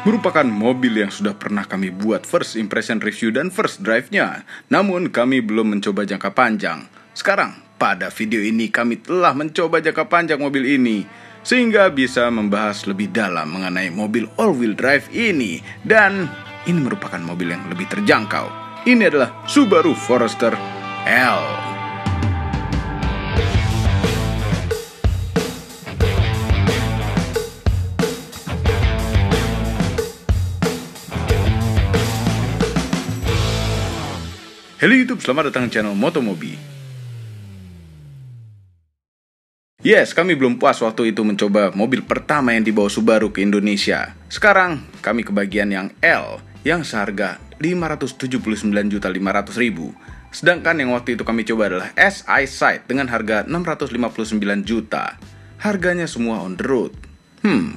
merupakan mobil yang sudah pernah kami buat first impression review dan first drive-nya. Namun kami belum mencoba jangka panjang. Sekarang, pada video ini kami telah mencoba jangka panjang mobil ini, sehingga bisa membahas lebih dalam mengenai mobil all-wheel drive ini. Dan ini merupakan mobil yang lebih terjangkau. Ini adalah Subaru Forester L. Halo YouTube, selamat datang di channel Motomobi. Yes, kami belum puas waktu itu mencoba mobil pertama yang dibawa Subaru ke Indonesia. Sekarang, kami ke bagian yang L, yang seharga 579.500.000. Sedangkan yang waktu itu kami coba adalah SI Sight dengan harga 659 juta. Harganya semua on the road.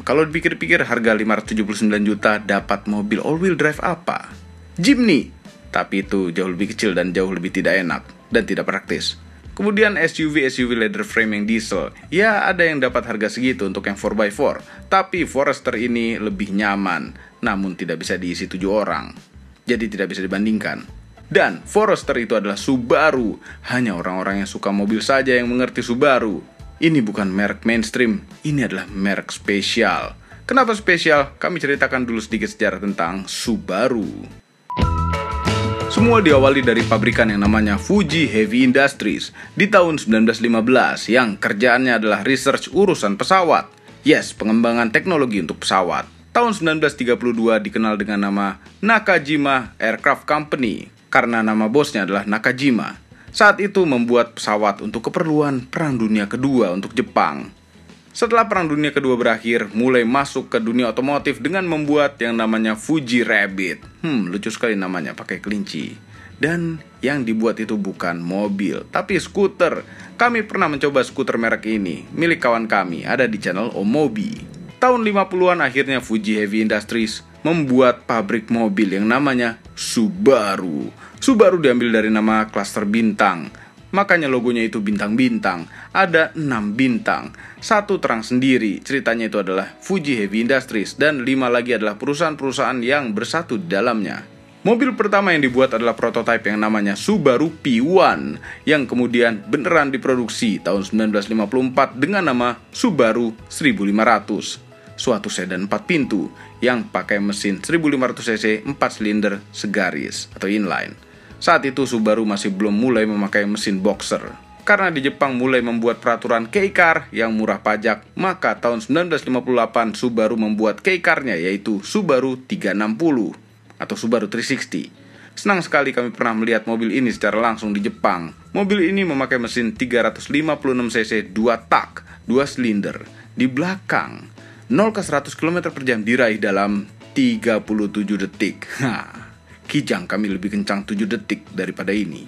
Kalau dipikir-pikir harga 579 juta dapat mobil all-wheel drive apa? Jimny. Tapi itu jauh lebih kecil dan jauh lebih tidak enak dan tidak praktis. Kemudian SUV leather frame yang diesel. Ya, ada yang dapat harga segitu untuk yang 4x4. Tapi Forester ini lebih nyaman, namun tidak bisa diisi 7 orang. Jadi tidak bisa dibandingkan. Dan Forester itu adalah Subaru. Hanya orang-orang yang suka mobil saja yang mengerti Subaru. Ini bukan merek mainstream, ini adalah merek spesial. Kenapa spesial? Kami ceritakan dulu sedikit sejarah tentang Subaru. Semua diawali dari pabrikan yang namanya Fuji Heavy Industries di tahun 1915 yang kerjaannya adalah research urusan pesawat. Yes, pengembangan teknologi untuk pesawat. Tahun 1932 dikenal dengan nama Nakajima Aircraft Company karena nama bosnya adalah Nakajima. Saat itu membuat pesawat untuk keperluan Perang Dunia Kedua untuk Jepang. Setelah Perang Dunia Kedua berakhir, mulai masuk ke dunia otomotif dengan membuat yang namanya Fuji Rabbit. Lucu sekali namanya, pakai kelinci. Dan yang dibuat itu bukan mobil, tapi skuter. Kami pernah mencoba skuter merek ini, milik kawan kami, ada di channel Omobi. Tahun 50-an akhirnya Fuji Heavy Industries membuat pabrik mobil yang namanya Subaru. Subaru diambil dari nama klaster bintang. Makanya logonya itu bintang-bintang. Ada 6 bintang. 1 terang sendiri. Ceritanya itu adalah Fuji Heavy Industries. Dan 5 lagi adalah perusahaan-perusahaan yang bersatu di dalamnya. Mobil pertama yang dibuat adalah prototipe yang namanya Subaru P1. Yang kemudian beneran diproduksi tahun 1954 dengan nama Subaru 1500. Suatu sedan 4 pintu yang pakai mesin 1500 cc 4 silinder segaris atau inline. Saat itu Subaru masih belum mulai memakai mesin boxer. Karena di Jepang mulai membuat peraturan kei-car yang murah pajak, maka tahun 1958 Subaru membuat kei-car-nya yaitu Subaru 360 atau Subaru 360. Senang sekali kami pernah melihat mobil ini secara langsung di Jepang. Mobil ini memakai mesin 356 cc 2 tak, 2 silinder. Di belakang, 0 ke 100 km per jam diraih dalam 37 detik. Kijang, kami lebih kencang 7 detik daripada ini.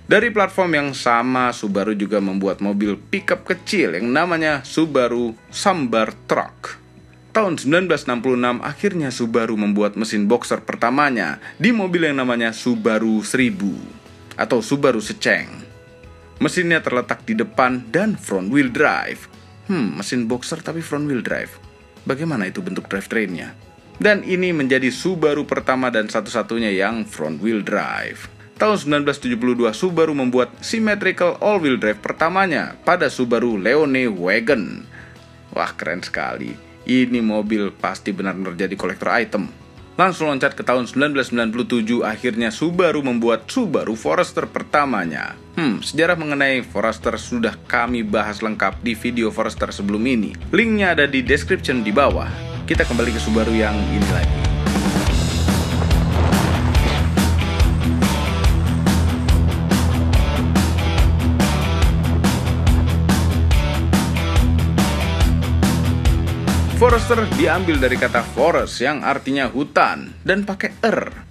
Dari platform yang sama, Subaru juga membuat mobil pickup kecil yang namanya Subaru Sambar Truck. Tahun 1966, akhirnya Subaru membuat mesin boxer pertamanya di mobil yang namanya Subaru 1000 atau Subaru Seceng. Mesinnya terletak di depan dan front wheel drive. Mesin boxer tapi front wheel drive. Bagaimana itu bentuk drivetrainnya? Dan ini menjadi Subaru pertama dan satu-satunya yang front wheel drive. Tahun 1972 Subaru membuat symmetrical all-wheel drive pertamanya pada Subaru Leone Wagon. Wah, keren sekali. Ini mobil pasti benar-benar jadi kolektor item. Langsung loncat ke tahun 1997, akhirnya Subaru membuat Subaru Forester pertamanya. Sejarah mengenai Forester sudah kami bahas lengkap di video Forester sebelum ini. Linknya ada di description di bawah. Kita kembali ke Subaru yang ini lagi. Forester diambil dari kata forest yang artinya hutan dan pakai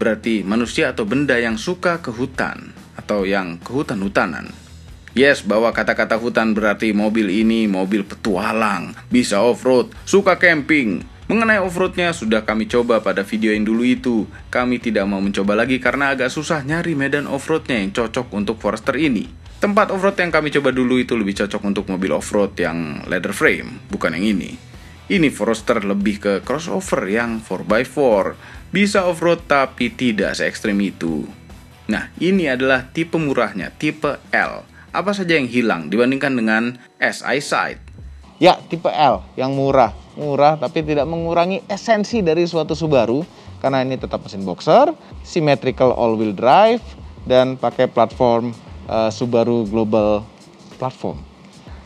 berarti manusia atau benda yang suka ke hutan atau yang ke hutan-hutanan. Yes, bahwa kata-kata hutan berarti mobil ini mobil petualang, bisa off-road, suka camping. Mengenai off-roadnya sudah kami coba pada video yang dulu itu. Kami tidak mau mencoba lagi karena agak susah nyari medan off-roadnya yang cocok untuk Forester ini. Tempat off-road yang kami coba dulu itu lebih cocok untuk mobil off-road yang leather frame, bukan yang ini. Ini Forester lebih ke crossover yang 4x4, bisa off-road tapi tidak se ekstrim itu. Nah, ini adalah tipe murahnya, tipe L. Apa saja yang hilang dibandingkan dengan S EyeSight? Ya, tipe L yang murah tapi tidak mengurangi esensi dari suatu Subaru, karena ini tetap mesin boxer, symmetrical all-wheel drive, dan pakai platform Subaru Global Platform.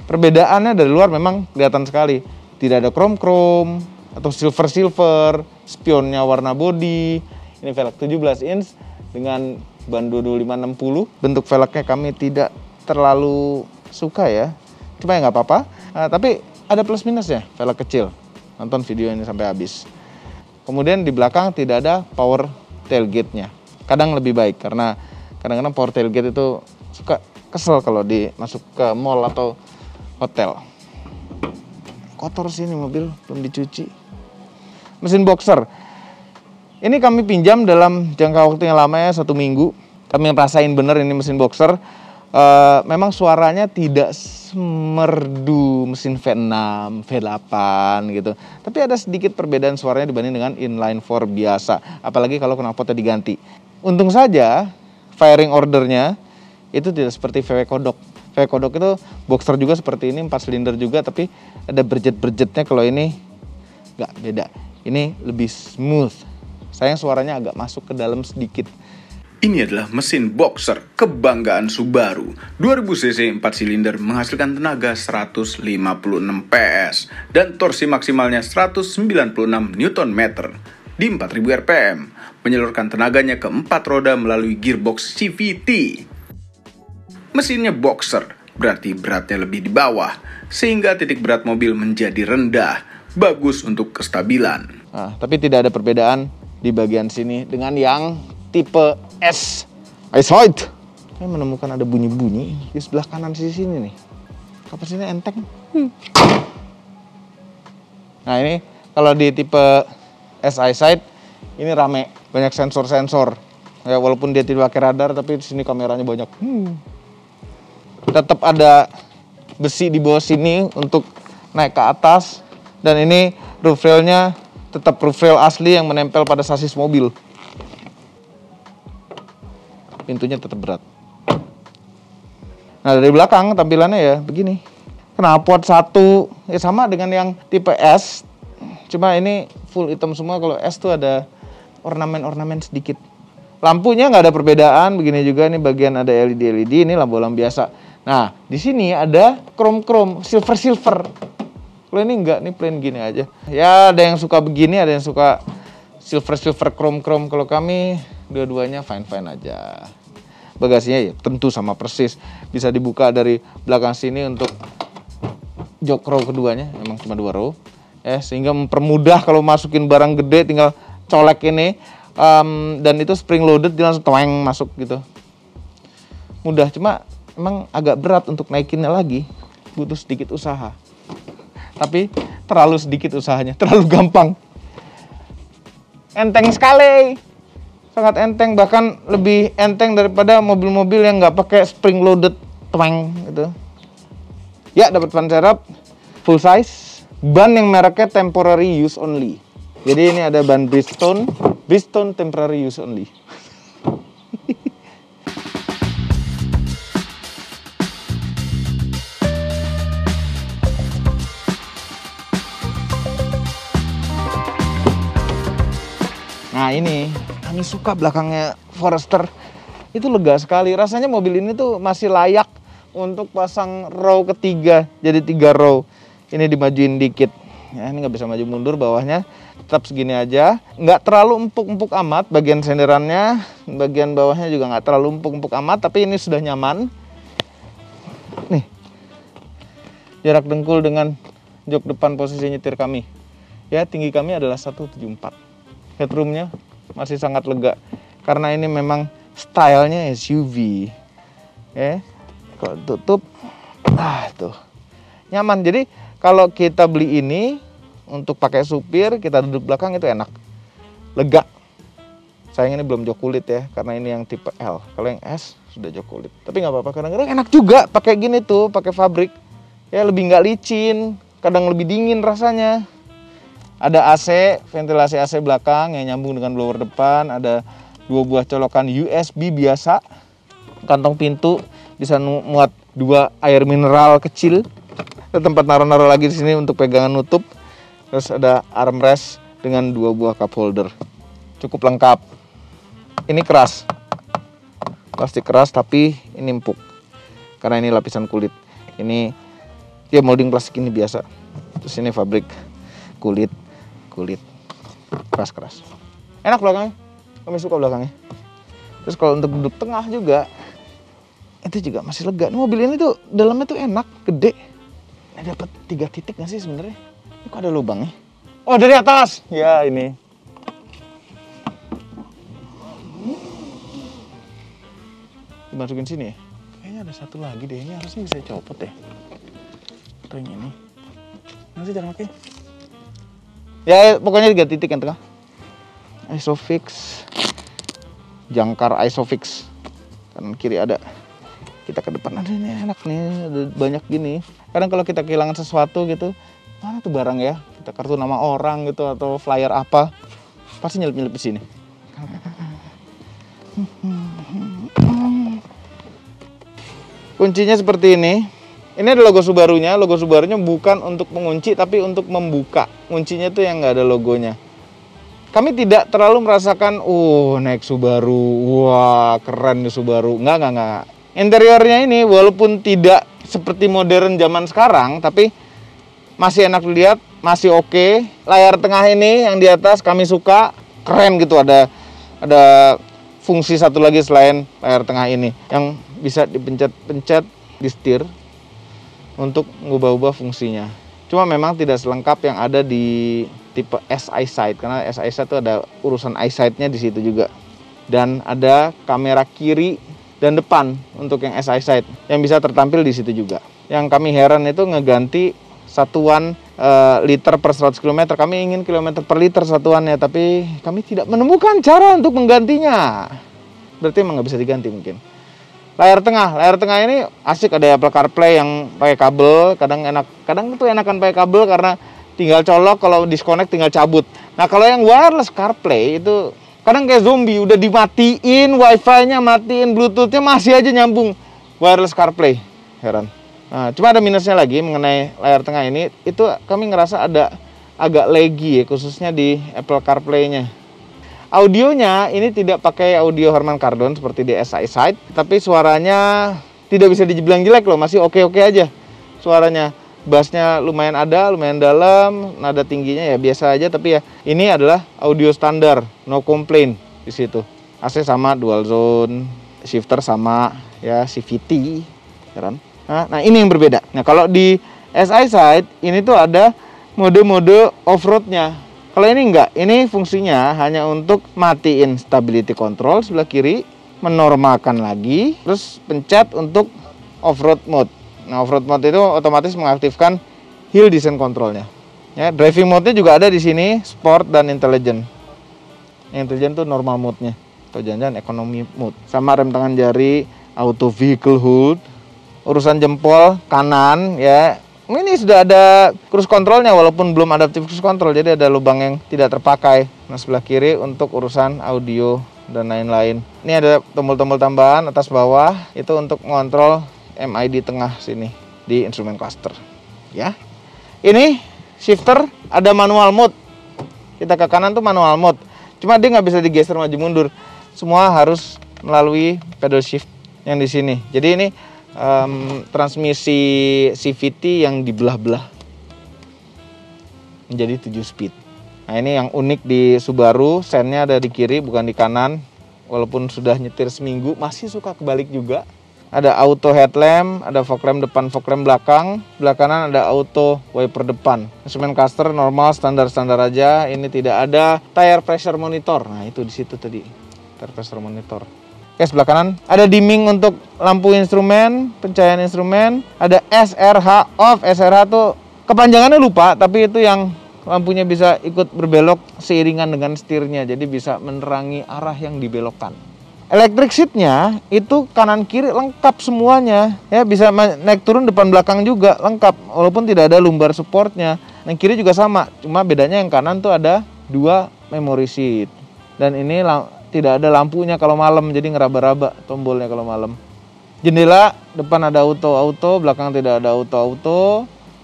Perbedaannya dari luar memang kelihatan sekali. Tidak ada chrome atau silver, spionnya warna body. Ini velg 17 inch dengan ban 22560. Bentuk velgnya kami tidak terlalu suka ya. Cuma ya nggak apa-apa. Tapi ada plus minusnya velg kecil. Nonton video ini sampai habis. Kemudian di belakang tidak ada power tailgate-nya. Kadang lebih baik karena kadang-kadang power tailgate itu suka kesel kalau masuk ke mall atau hotel. Kotor sih ini mobil, belum dicuci. Mesin boxer. Ini kami pinjam dalam jangka waktu yang lama ya, 1 minggu. Kami rasain bener ini mesin boxer. Memang suaranya tidak semerdu mesin V6, V8 gitu. Tapi ada sedikit perbedaan suaranya dibanding dengan inline 4 biasa. Apalagi kalau knalpotnya diganti. Untung saja firing ordernya itu tidak seperti VW Kodok. VW Kodok itu boxer juga seperti ini, 4 silinder juga, tapi ada berjet-berjetnya. Kalau ini nggak, beda. Ini lebih smooth. Sayang suaranya agak masuk ke dalam sedikit. Ini adalah mesin boxer kebanggaan Subaru. 2000 cc 4 silinder menghasilkan tenaga 156 PS dan torsi maksimalnya 196 Nm di 4000 rpm. Menyalurkan tenaganya ke 4 roda melalui gearbox CVT. Mesinnya boxer, berarti beratnya lebih di bawah, sehingga titik berat mobil menjadi rendah, bagus untuk kestabilan. Nah, tapi tidak ada perbedaan di bagian sini dengan yang tipe S EyeSight. Saya menemukan ada bunyi-bunyi di sebelah kanan sisi sini nih. Kapasitasnya enteng. Nah ini kalau di tipe S EyeSight ini rame, banyak sensor-sensor. Ya walaupun dia tidak pakai radar, tapi di sini kameranya banyak. Tetap ada besi di bawah sini untuk naik ke atas, dan ini roof railnya tetap roof rail asli yang menempel pada sasis mobil. Pintunya tetap berat. Nah dari belakang tampilannya ya begini. Knalpot 1 ya sama dengan yang tipe S, cuma ini full hitam semua. Kalau S tuh ada ornamen-ornamen sedikit. Lampunya nggak ada perbedaan, begini juga nih bagian ada LED, ini lampu-lampu biasa. Nah, di sini ada chrome, silver. Kalau ini enggak, nih plain gini aja. Ya, ada yang suka begini, ada yang suka silver, chrome. Kalau kami dua-duanya fine-fine aja. Bagasinya ya tentu sama persis. Bisa dibuka dari belakang sini untuk jok row keduanya, emang cuma 2 row. Sehingga mempermudah kalau masukin barang gede tinggal colek ini. Dan itu spring loaded, dia langsung toeng masuk gitu. Mudah, cuma emang agak berat untuk naikinnya lagi, butuh sedikit usaha. Tapi terlalu sedikit usahanya, terlalu gampang. Enteng sekali, sangat enteng, bahkan lebih enteng daripada mobil-mobil yang nggak pakai spring loaded twang gitu. Ya, dapat ban serep full size, ban yang mereknya temporary use only. Jadi ini ada ban Bridgestone temporary use only. Nah ini, kami suka belakangnya Forester. Itu lega sekali. Rasanya mobil ini tuh masih layak untuk pasang row ketiga. Jadi 3 row. Ini dimajuin dikit. Ya, ini nggak bisa maju mundur bawahnya. Tetap segini aja. Nggak terlalu empuk-empuk amat bagian senderannya. Bagian bawahnya juga nggak terlalu empuk-empuk amat. Tapi ini sudah nyaman. Nih. Jarak dengkul dengan jok depan posisi nyetir kami. Ya, tinggi kami adalah 174. Headroomnya masih sangat lega karena ini memang stylenya SUV. Kalau tutup, tuh nyaman. Jadi kalau kita beli ini untuk pakai supir, kita duduk belakang itu enak, lega. Sayang ini belum jok kulit ya, karena ini yang tipe L. Kalau yang S sudah jok kulit. Tapi nggak apa-apa, kadang-kadang enak juga pakai gini tuh, pakai fabrik. Ya lebih nggak licin, kadang lebih dingin rasanya. Ada AC, ventilasi AC belakang yang nyambung dengan blower depan. Ada 2 buah colokan USB biasa. Kantong pintu bisa muat 2 air mineral kecil. Ada tempat naruh-naruh lagi di sini untuk pegangan nutup. Terus ada armrest dengan 2 buah cup holder. Cukup lengkap. Ini keras. Plastik keras tapi ini empuk. Karena ini lapisan kulit. Ini dia molding plastik ini biasa. Terus ini fabrik kulit keras. Enak belakangnya. Kami suka belakangnya. Terus kalau untuk duduk tengah juga itu juga masih lega. Mobil ini tuh dalamnya tuh enak, gede. Ini dapat 3 titik nggak sih sebenarnya? Ini kok ada lubangnya? Oh, dari atas. Ya, ini. Dimasukin sini ya? Kayaknya ada satu lagi deh. Ini harusnya bisa copot ya. Atau yang ini. Nanti cara pakai. Ya, pokoknya 3 titik yang tengah. Isofix. Jangkar Isofix. Kanan kiri ada. Kita ke depan ada, ini enak nih, ada banyak gini. Kadang kalau kita kehilangan sesuatu gitu, mana tuh barang ya? Kita kartu nama orang gitu atau flyer apa, pasti nyelip-nyelip di sini. Kuncinya seperti ini. Ini ada logo Subarunya. Logo Subarunya bukan untuk mengunci, tapi untuk membuka. Kuncinya tuh yang nggak ada logonya. Kami tidak terlalu merasakan, naik Subaru, wah keren nih Subaru. Nggak. Interiornya ini walaupun tidak seperti modern zaman sekarang, tapi masih enak dilihat, masih oke. Layar tengah ini yang di atas kami suka, keren gitu. Ada fungsi satu lagi selain layar tengah ini, yang bisa dipencet-pencet di setir untuk ngubah-ubah fungsinya. Cuma memang tidak selengkap yang ada di tipe S EyeSight, karena S EyeSight itu ada urusan EyeSight-nya di situ juga. Dan ada kamera kiri dan depan untuk yang S EyeSight yang bisa tertampil di situ juga. Yang kami heran itu ngeganti satuan liter per 100 km. Kami ingin kilometer per liter satuannya, tapi kami tidak menemukan cara untuk menggantinya. Berarti emang nggak bisa diganti mungkin. Layar tengah ini asik, ada Apple CarPlay yang pakai kabel. Kadang itu enakan pakai kabel karena tinggal colok, kalau disconnect tinggal cabut. Nah kalau yang wireless CarPlay itu kadang kayak zombie, udah dimatiin wifi-nya, matiin bluetooth-nya, masih aja nyambung wireless CarPlay. Heran. Nah, cuma ada minusnya lagi mengenai layar tengah ini, itu kami ngerasa ada agak laggy ya, khususnya di Apple CarPlay-nya. Audionya ini tidak pakai audio Harman Kardon seperti di S EyeSight, tapi suaranya tidak bisa dibilang jelek loh, masih oke-oke aja suaranya. Bassnya lumayan dalam, nada tingginya ya biasa aja, tapi ya ini adalah audio standar, no complaint di situ. AC sama dual zone, shifter sama ya CVT, kan? Nah ini yang berbeda. Nah kalau di S EyeSight ini tuh ada mode-mode off-roadnya. Kalau ini enggak, ini fungsinya hanya untuk matiin stability control sebelah kiri, menormalkan lagi, terus pencet untuk off-road mode. Nah, off-road mode itu otomatis mengaktifkan hill descent controlnya. Ya, driving mode-nya juga ada di sini, sport dan intelligent. Yang intelligent itu normal mode-nya, atau jangan-jangan economy mode. Sama rem tangan jari, auto vehicle hold, urusan jempol kanan ya. Ini sudah ada cruise controlnya walaupun belum adaptive cruise control, jadi ada lubang yang tidak terpakai. Nah, sebelah kiri untuk urusan audio dan lain-lain. Ini ada tombol-tombol tambahan atas bawah, itu untuk mengontrol MID tengah sini di instrument cluster. Ya. Ini shifter ada manual mode. Kita ke kanan tuh manual mode. Cuma dia nggak bisa digeser maju mundur. Semua harus melalui pedal shift yang di sini. Jadi ini transmisi CVT yang dibelah-belah menjadi 7 speed. Nah ini yang unik di Subaru, sennya ada di kiri bukan di kanan. Walaupun sudah nyetir seminggu masih suka kebalik juga. Ada auto headlamp, ada fog lamp depan, fog lamp belakang. Belah kanan ada auto wiper depan. Instrument cluster normal standar-standar aja. Ini tidak ada tire pressure monitor. Nah itu di situ tadi tire pressure monitor. Oke, sebelah kanan ada dimming untuk lampu instrumen, pencahayaan instrumen, ada SRH off. SRH tuh kepanjangannya lupa, tapi itu yang lampunya bisa ikut berbelok seiringan dengan setirnya, jadi bisa menerangi arah yang dibelokkan. Electric seatnya itu kanan kiri lengkap semuanya ya, bisa naik turun depan belakang juga lengkap walaupun tidak ada lumbar supportnya. Yang kiri juga sama, cuma bedanya yang kanan tuh ada 2 memory seat dan ini tidak ada lampunya kalau malam, jadi ngeraba-raba tombolnya kalau malam. Jendela depan ada auto, belakang tidak ada auto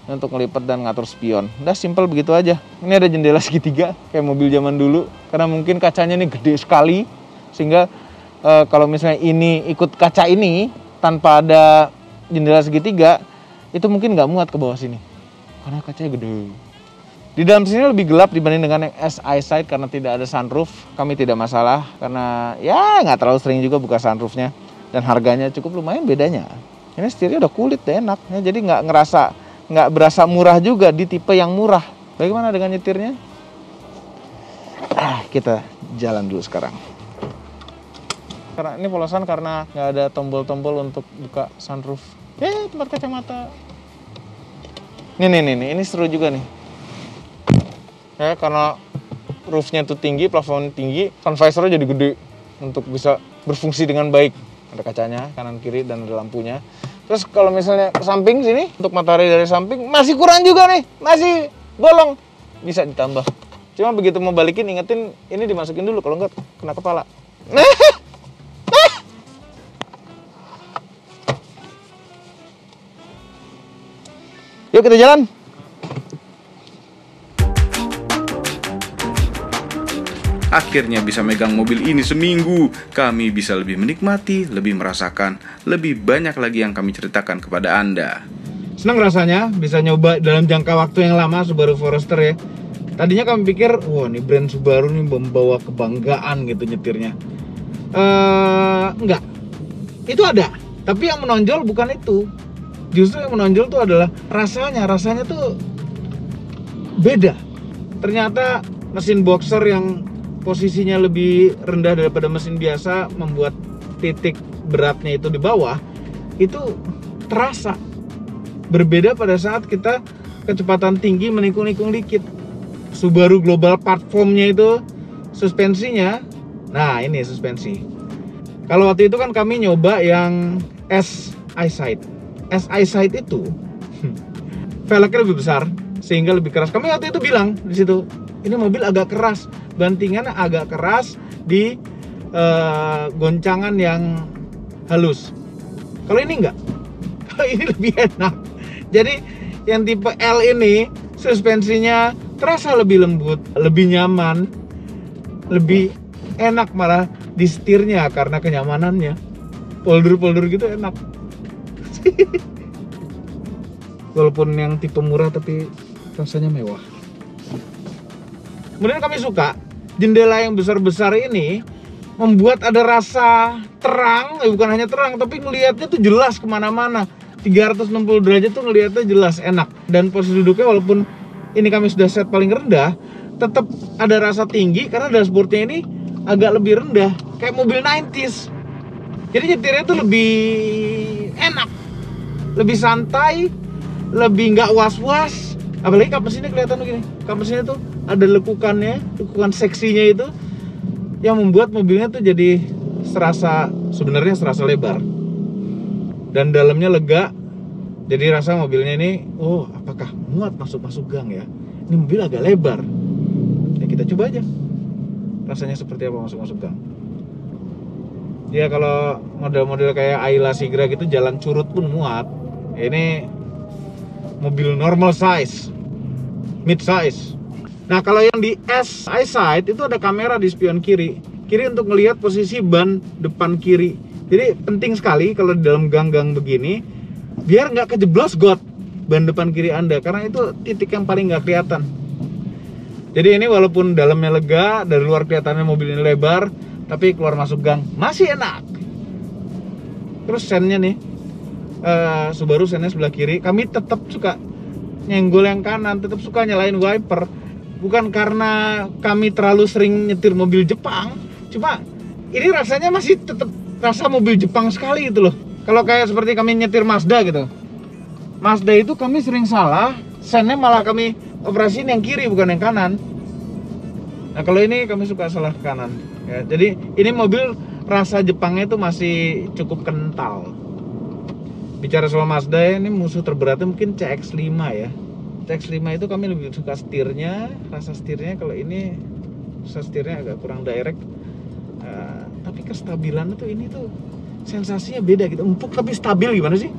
untuk ngelipat dan ngatur spion. Udah simple begitu aja. Ini ada jendela segitiga kayak mobil zaman dulu karena mungkin kacanya ini gede sekali sehingga kalau misalnya ini ikut kaca ini tanpa ada jendela segitiga itu mungkin nggak muat ke bawah sini karena kacanya gede. Di dalam sini lebih gelap dibanding dengan yang S EyeSight karena tidak ada sunroof. Kami tidak masalah karena ya nggak terlalu sering juga buka sunroofnya dan harganya cukup lumayan bedanya. Ini setirnya udah kulit deh, enak ya, jadi nggak berasa murah juga di tipe yang murah. Bagaimana dengan nyetirnya? Kita jalan dulu sekarang. Karena ini polosan karena nggak ada tombol-tombol untuk buka sunroof. Tempat kacamata. Ini seru juga nih. Ya, karena roofnya itu tinggi, plafon tinggi, sun visornya jadi gede untuk bisa berfungsi dengan baik. Ada kacanya kanan kiri dan ada lampunya. Terus kalau misalnya ke samping sini untuk matahari dari samping masih kurang juga nih, masih bolong, bisa ditambah. Cuma begitu mau balikin ingetin ini dimasukin dulu kalau enggak kena kepala. Yuk kita jalan. Akhirnya bisa megang mobil ini seminggu. Kami bisa lebih menikmati, lebih merasakan, lebih banyak lagi yang kami ceritakan kepada Anda. Senang rasanya bisa nyoba dalam jangka waktu yang lama Subaru Forester ya. Tadinya kami pikir, wah ini brand Subaru nih membawa kebanggaan gitu nyetirnya. Enggak. Itu ada, tapi yang menonjol bukan itu. Justru yang menonjol tuh adalah rasanya tuh beda. Ternyata mesin boxer yang posisinya lebih rendah daripada mesin biasa membuat titik beratnya itu di bawah itu terasa berbeda pada saat kita kecepatan tinggi menikung-nikung dikit. Subaru Global Platformnya itu suspensinya, nah ini suspensi. Kalau waktu itu kan kami nyoba yang S EyeSight. S EyeSight itu velgnya lebih besar sehingga lebih keras. Kami waktu itu bilang di situ, ini mobil agak keras, bantingannya agak keras di goncangan yang halus. Kalau ini enggak, kalau ini lebih enak. Jadi yang tipe L ini suspensinya terasa lebih lembut, lebih nyaman, lebih enak malah di setirnya karena kenyamanannya. Polder gitu enak. Walaupun yang tipe murah tapi rasanya mewah. Kemudian kami suka jendela yang besar-besar ini membuat ada rasa terang, bukan hanya terang tapi ngelihatnya tuh jelas kemana-mana. 360 derajat tuh ngelihatnya jelas, enak. Dan posisi duduknya walaupun ini kami sudah set paling rendah, tetap ada rasa tinggi karena dashboardnya ini agak lebih rendah, kayak mobil 90s. Jadi nyetirnya tuh lebih enak, lebih santai, lebih nggak was-was. Apalagi kap mesinnya kelihatan begini, kap mesinnya tuh ada lekukan seksinya itu yang membuat mobilnya tuh jadi sebenarnya serasa lebar dan dalamnya lega. Jadi rasa mobilnya ini, oh apakah muat masuk gang ya? Ini mobil agak lebar. Ya kita coba aja rasanya seperti apa masuk gang. Ya kalau model-model kayak Ayla Sigra gitu jalan curut pun muat. Ini mobil normal size, mid size. Nah kalau yang di S EyeSight itu ada kamera di spion kiri untuk melihat posisi ban depan kiri. Jadi penting sekali kalau di dalam gang-gang begini biar nggak kejeblos got ban depan kiri Anda, karena itu titik yang paling nggak kelihatan. Jadi ini walaupun dalamnya lega, dari luar kelihatannya mobil ini lebar, tapi keluar masuk gang masih enak. Terus sennya nih, Subaru sennya sebelah kiri. Kami tetap suka nyenggol yang kanan, tetap suka nyalain wiper. Bukan karena kami terlalu sering nyetir mobil Jepang, cuma ini rasanya masih tetap rasa mobil Jepang sekali gitu loh. Kalau kayak seperti kami nyetir Mazda gitu, Mazda itu kami sering salah, sennya malah kami operasiin yang kiri bukan yang kanan. Nah kalau ini kami suka salah kanan ya. Jadi ini mobil rasa Jepangnya itu masih cukup kental. Bicara soal Mazda ya, ini musuh terberatnya mungkin CX-5 ya. CX-5 itu kami lebih suka setirnya, rasa setirnya. Kalau ini rasa setirnya agak kurang direct. Tapi kestabilan tuh ini tuh sensasinya beda gitu, empuk tapi stabil. Gimana sih?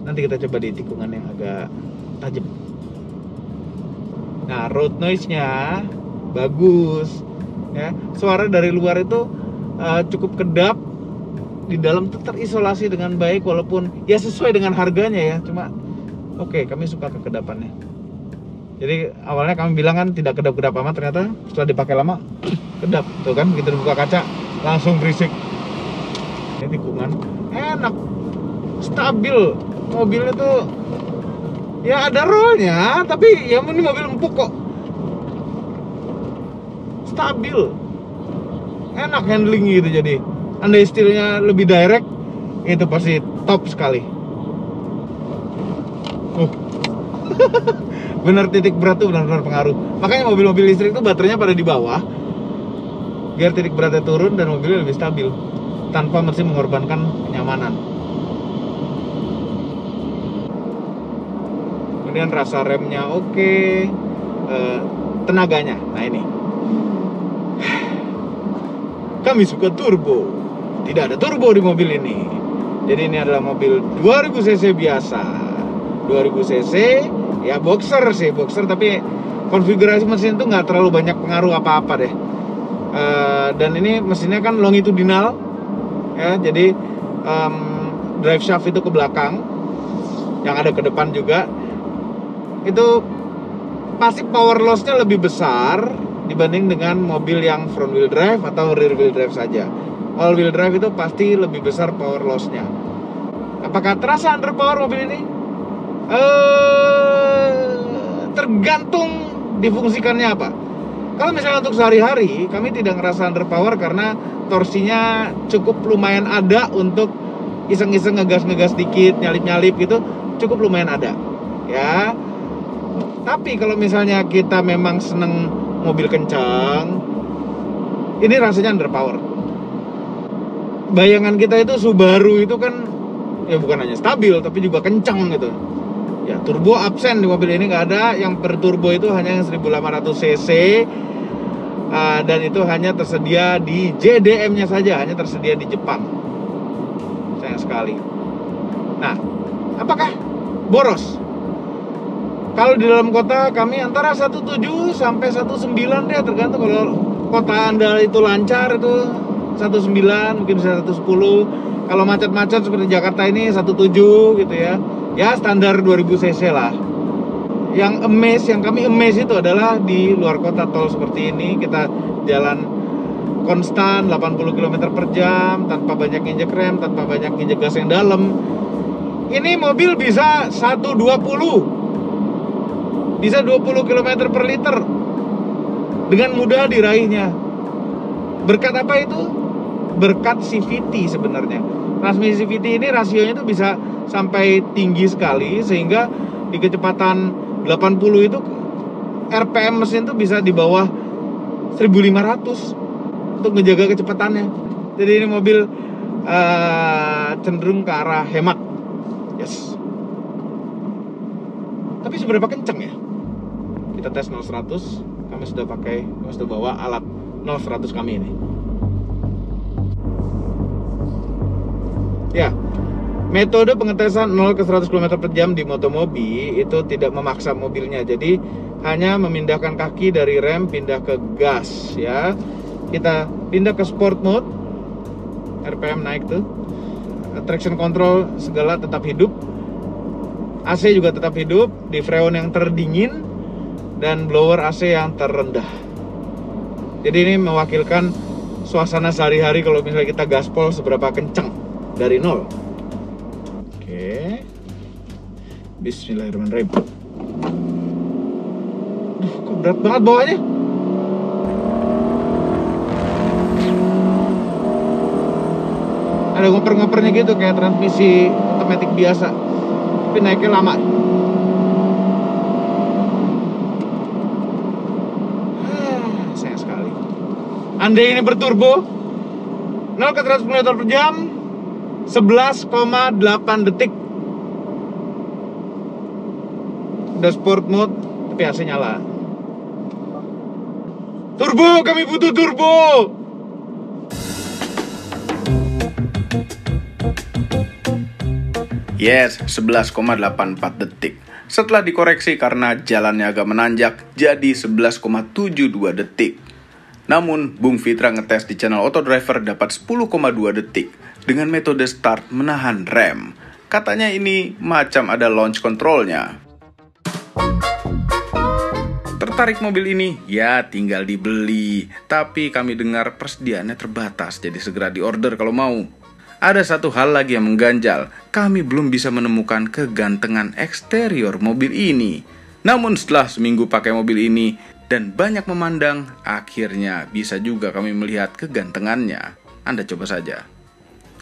Nanti kita coba di tikungan yang agak tajam. Nah, road noise-nya bagus ya. Suara dari luar itu cukup kedap. Di dalam tuh terisolasi dengan baik, walaupun ya sesuai dengan harganya ya. Cuma oke, kami suka kekedapannya. Jadi awalnya kami bilang kan tidak kedap-kedap amat, ternyata setelah dipakai lama kedap. Tuh kan, begitu dibuka kaca langsung berisik. Ini tikungan enak, stabil. Mobilnya tuh ya ada rollnya, tapi ya ini mobil empuk kok. Stabil, enak handling gitu. Jadi andai setirnya lebih direct, itu pasti top sekali. Bener, titik berat tuh benar-benar pengaruh. Makanya mobil-mobil listrik itu baterainya pada di bawah, biar titik beratnya turun dan mobilnya lebih stabil, tanpa mesti mengorbankan kenyamanan. Kemudian rasa remnya oke, tenaganya. Nah ini, kami suka turbo. Tidak ada turbo di mobil ini. Jadi ini adalah mobil 2000 cc biasa. 2000 cc ya, boxer sih, boxer, tapi konfigurasi mesin itu nggak terlalu banyak pengaruh apa-apa deh. Dan ini mesinnya kan longitudinal ya, jadi drive shaft itu ke belakang, yang ada ke depan juga. Itu pasti power loss-nya lebih besar dibanding dengan mobil yang front wheel drive atau rear wheel drive saja. All wheel drive itu pasti lebih besar power loss-nya. Apakah terasa underpower mobil ini? Tergantung difungsikannya apa. Kalau misalnya untuk sehari-hari, kami tidak ngerasa underpower karena torsinya cukup lumayan ada untuk iseng-iseng ngegas-ngegas dikit, nyalip-nyalip gitu, cukup lumayan ada. Ya. Tapi kalau misalnya kita memang seneng mobil kencang, ini rasanya underpower. Bayangan kita itu Subaru itu kan ya bukan hanya stabil tapi juga kencang gitu. Ya, turbo absen di mobil ini nggak ada. Yang berturbo itu hanya yang 1800 cc, dan itu hanya tersedia di JDM-nya saja, hanya tersedia di Jepang. Sayang sekali. Nah, apakah boros? Kalau di dalam kota kami antara 17 sampai 19 deh, tergantung. Kalau kota Anda itu lancar itu 19, mungkin bisa 110. Kalau macet-macet seperti Jakarta ini 17 gitu ya. Ya standar 2000 cc lah. Yang kami amaze itu adalah di luar kota tol seperti ini, kita jalan konstan 80 km per jam tanpa banyak injek rem, tanpa banyak injek gas yang dalam. Ini mobil bisa 120. Bisa 20 km per liter dengan mudah diraihnya. Berkat apa itu? Berkat CVT sebenarnya. Transmisi CVT ini rasionya itu bisa sampai tinggi sekali, sehingga di kecepatan 80 itu RPM mesin itu bisa di bawah 1500 untuk menjaga kecepatannya. Jadi ini mobil cenderung ke arah hemat. Yes. Tapi seberapa kenceng ya? Kita tes 0-100. Kami sudah bawa alat 0-100 kami ini. Ya, metode pengetesan 0 ke 100 km per jam di Motomobi itu tidak memaksa mobilnya. Jadi hanya memindahkan kaki dari rem pindah ke gas ya. Kita pindah ke sport mode, RPM naik tuh. Traction control segala tetap hidup. AC juga tetap hidup, di freon yang terdingin dan blower AC yang terendah. Jadi ini mewakilkan suasana sehari-hari kalau misalnya kita gaspol seberapa kencang dari 0. Oke. Bismillahirrahmanirrahim. Duh, kok berat banget bawahnya? Ada ngoper-ngopernya gitu kayak transmisi otomatis biasa. Tapi naiknya lama. Sayang sekali. Andai ini berturbo, 0 ke 100 km per jam 11,8 detik. Udah sport mode, tapi AC nyala. Turbo, kami butuh turbo. Yes, 11,84 detik. Setelah dikoreksi karena jalannya agak menanjak, jadi 11,72 detik. Namun, Bung Fitra ngetes di channel Autodriver dapat 10,2 detik dengan metode start menahan rem. Katanya ini macam ada launch controlnya. Tertarik mobil ini? Ya, tinggal dibeli. Tapi kami dengar persediaannya terbatas, jadi segera diorder kalau mau. Ada satu hal lagi yang mengganjal, kami belum bisa menemukan kegantengan eksterior mobil ini. Namun setelah seminggu pakai mobil ini dan banyak memandang, akhirnya bisa juga kami melihat kegantengannya. Anda coba saja.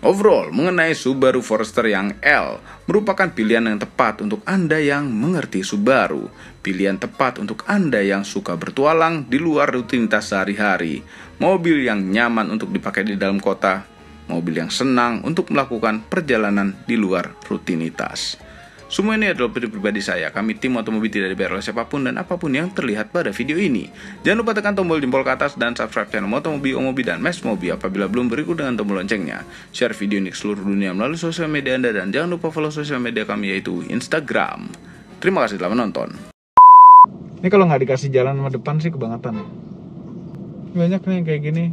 Overall, mengenai Subaru Forester yang L, merupakan pilihan yang tepat untuk Anda yang mengerti Subaru. Pilihan tepat untuk Anda yang suka bertualang di luar rutinitas sehari-hari. Mobil yang nyaman untuk dipakai di dalam kota. Mobil yang senang untuk melakukan perjalanan di luar rutinitas. Semua ini adalah opini pribadi saya. Kami tim Otomobi tidak dibayar oleh siapapun dan apapun yang terlihat pada video ini. Jangan lupa tekan tombol jempol ke atas dan subscribe channel Motomobi, Omobi, dan Mes Mobi apabila belum berikut dengan tombol loncengnya. Share video ini ke seluruh dunia melalui sosial media Anda dan jangan lupa follow sosial media kami yaitu Instagram. Terima kasih telah menonton. Ini kalau nggak dikasih jalan sama depan sih kebangetan ya. Banyak nih yang kayak gini,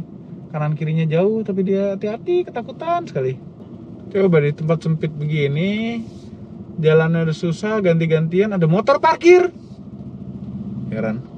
kanan kirinya jauh tapi dia hati-hati, ketakutan sekali. Coba di tempat sempit begini, jalannya udah susah, ganti-gantian ada motor parkir. Heran.